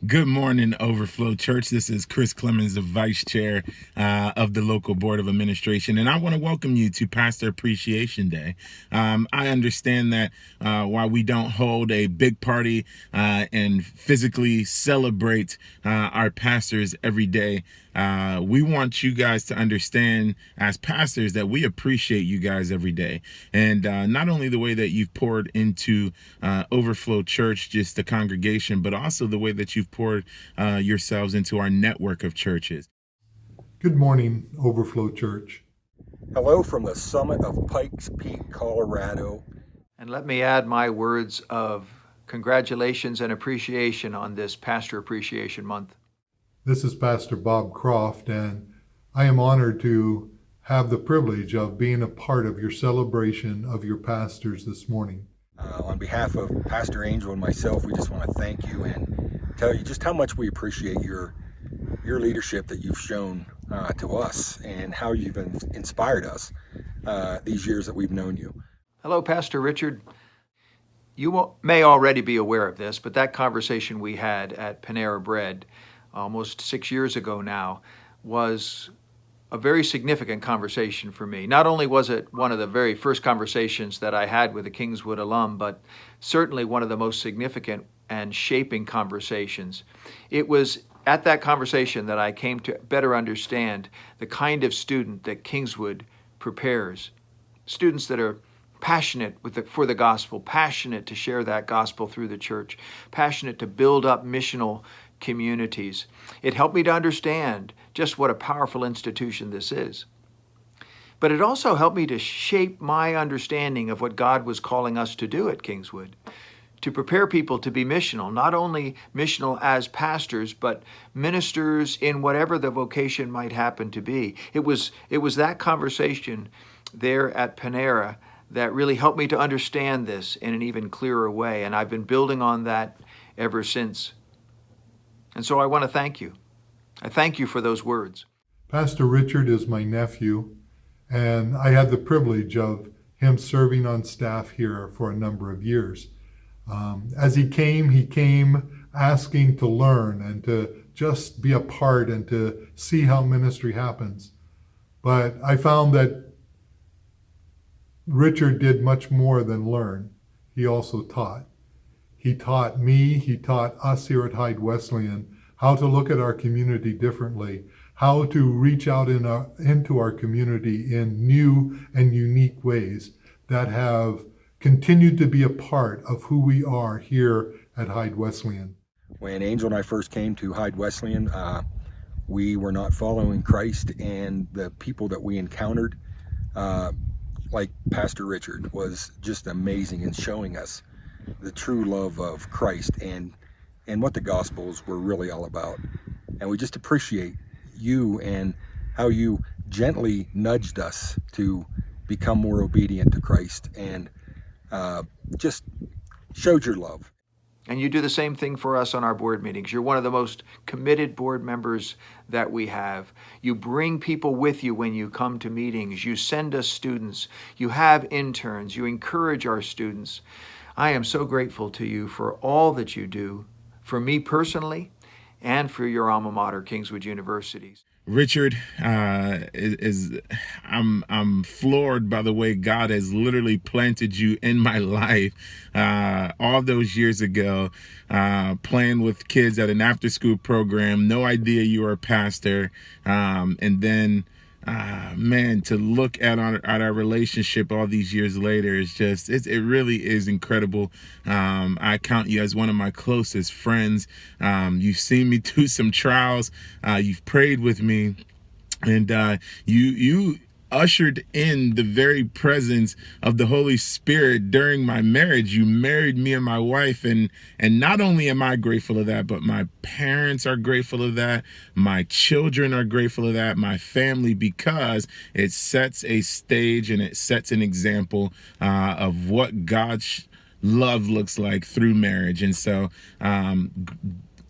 Good morning, Overflow Church. This is Chris Clemens, the Vice Chair of the local Board of Administration, and I want to welcome you to Pastor Appreciation Day. I understand that while we don't hold a big party and physically celebrate our pastors every day, we want you guys to understand as pastors that we appreciate you guys every day. And not only the way that you've poured into Overflow Church, just the congregation, but also the way that you've poured yourselves into our network of churches. Good morning, Overflow Church. Hello from the summit of Pikes Peak, Colorado. And let me add my words of congratulations and appreciation on this Pastor Appreciation Month. This is Pastor Bob Croft, and I am honored to have the privilege of being a part of your celebration of your pastors this morning. On behalf of Pastor Angel and myself, we just want to thank you and tell you just how much we appreciate your leadership that you've shown to us and how you've inspired us these years that we've known you. Hello, Pastor Richard. You may already be aware of this, but that conversation we had at Panera Bread almost 6 years ago now was a very significant conversation for me. Not only was it one of the very first conversations that I had with a Kingswood alum, but certainly one of the most significant and shaping conversations. It was at that conversation that I came to better understand the kind of student that Kingswood prepares. Students that are passionate for the gospel, passionate to share that gospel through the church, passionate to build up missional communities. It helped me to understand just what a powerful institution this is. But it also helped me to shape my understanding of what God was calling us to do at Kingswood, to prepare people to be missional, not only missional as pastors, but ministers in whatever the vocation might happen to be. It was that conversation there at Panera that really helped me to understand this in an even clearer way, and I've been building on that ever since. And so I want to thank you. I thank you for those words. Pastor Richard is my nephew, and I had the privilege of him serving on staff here for a number of years. As he came asking to learn and to just be a part and to see how ministry happens. But I found that Richard did much more than learn. He also taught. He taught me, he taught us here at Hyde Wesleyan how to look at our community differently, how to reach out into our community in new and unique ways that have continued to be a part of who we are here at Hyde Wesleyan. When Angel and I first came to Hyde Wesleyan, we were not following Christ, and the people that we encountered, like Pastor Richard, was just amazing in showing us the true love of Christ and what the Gospels were really all about. And we just appreciate you and how you gently nudged us to become more obedient to Christ and just showed your love. And you do the same thing for us on our board meetings. You're one of the most committed board members that we have. You bring people with you when you come to meetings. You send us students. You have interns. You encourage our students. I am so grateful to you for all that you do, for me personally, and for your alma mater, Kingswood University. Richard, I'm floored by the way God has literally planted you in my life. All those years ago, playing with kids at an after-school program, no idea you were a pastor, and then man, to look at our relationship all these years later is just, it really is incredible. I count you as one of my closest friends. You've seen me through some trials. You've prayed with me, and you ushered in the very presence of the Holy Spirit during my marriage. You married me and my wife, and not only am I grateful of that, but my parents are grateful of that, my children are grateful of that, my family, because it sets a stage and it sets an example of what God's love looks like through marriage. And so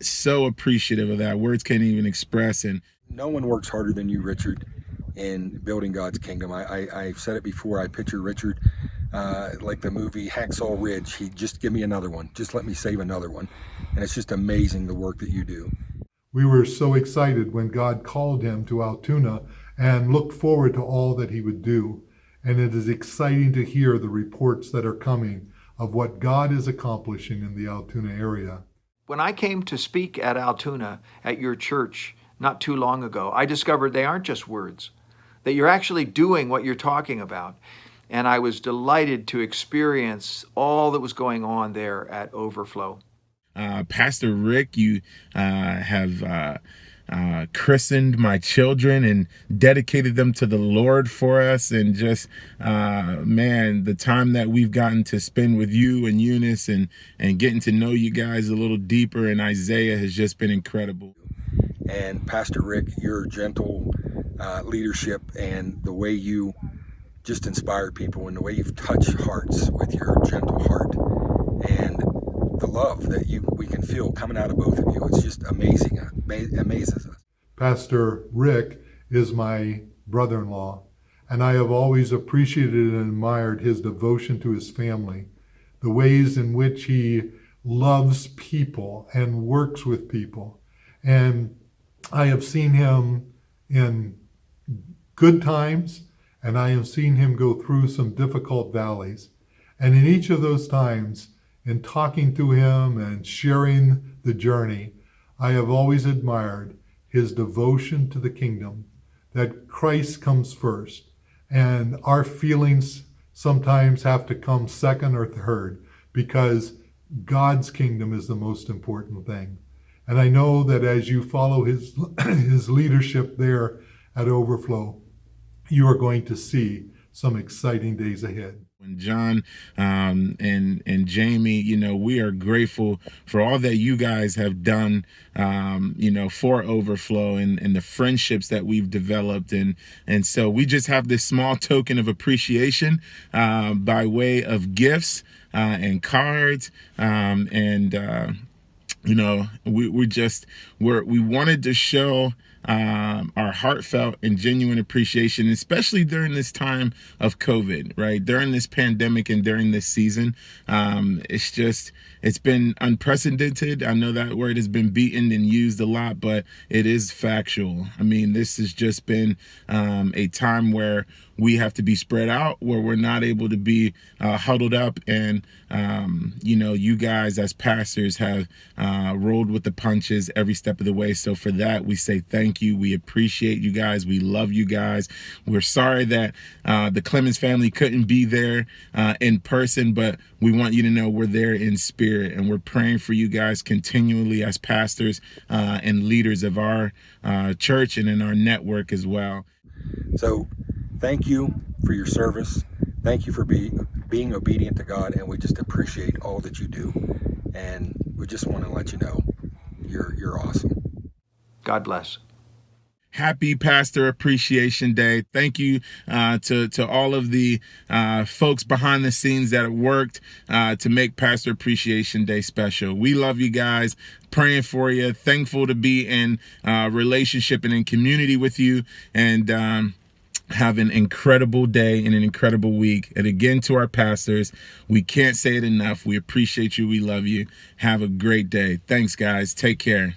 so appreciative of that. Words can't even express. And no one works harder than you, Richard, in building God's kingdom. I've said it before. I picture Richard like the movie Hacksaw Ridge. He just give me another one. Just let me save another one. And it's just amazing the work that you do. We were so excited when God called him to Altoona and looked forward to all that he would do. And it is exciting to hear the reports that are coming of what God is accomplishing in the Altoona area. When I came to speak at Altoona at your church not too long ago, I discovered they aren't just words, that you're actually doing what you're talking about. And I was delighted to experience all that was going on there at Overflow. Pastor Rick, you have christened my children and dedicated them to the Lord for us. And just, man, the time that we've gotten to spend with you and Eunice and getting to know you guys a little deeper and Isaiah has just been incredible. And Pastor Rick, your gentle leadership and the way you just inspire people and the way you've touched hearts with your gentle heart and the love that we can feel coming out of both of you. It's just amazing. Amazes us. Pastor Rick is my brother-in-law, and I have always appreciated and admired his devotion to his family, the ways in which he loves people and works with people. And I have seen him in good times, and I have seen him go through some difficult valleys. And in each of those times, in talking to him and sharing the journey, I have always admired his devotion to the kingdom, that Christ comes first. And our feelings sometimes have to come second or third because God's kingdom is the most important thing. And I know that as you follow his leadership there at Overflow, you are going to see some exciting days ahead. When John and Jamie, you know, we are grateful for all that you guys have done, you know, for Overflow and the friendships that we've developed. And so we just have this small token of appreciation by way of gifts and cards. You know, we wanted to show our heartfelt and genuine appreciation, especially during this time of COVID, right? During this pandemic and during this season. It's been unprecedented. I know that word has been beaten and used a lot, but it is factual. I mean, this has just been a time where we have to be spread out, where we're not able to be huddled up. And, you know, you guys as pastors have rolled with the punches every step of the way. So for that, we say thank you. We appreciate you guys. We love you guys. We're sorry that the Clemens family couldn't be there in person, but we want you to know we're there in spirit, and we're praying for you guys continually as pastors and leaders of our church and in our network as well. So thank you for your service. Thank you for being obedient to God, and we just appreciate all that you do. And we just want to let you know you're awesome. God bless. Happy Pastor Appreciation Day. Thank you to all of the folks behind the scenes that have worked to make Pastor Appreciation Day special. We love you guys, praying for you, thankful to be in relationship and in community with you, and have an incredible day and an incredible week. And again, to our pastors, we can't say it enough. We appreciate you. We love you. Have a great day. Thanks, guys. Take care.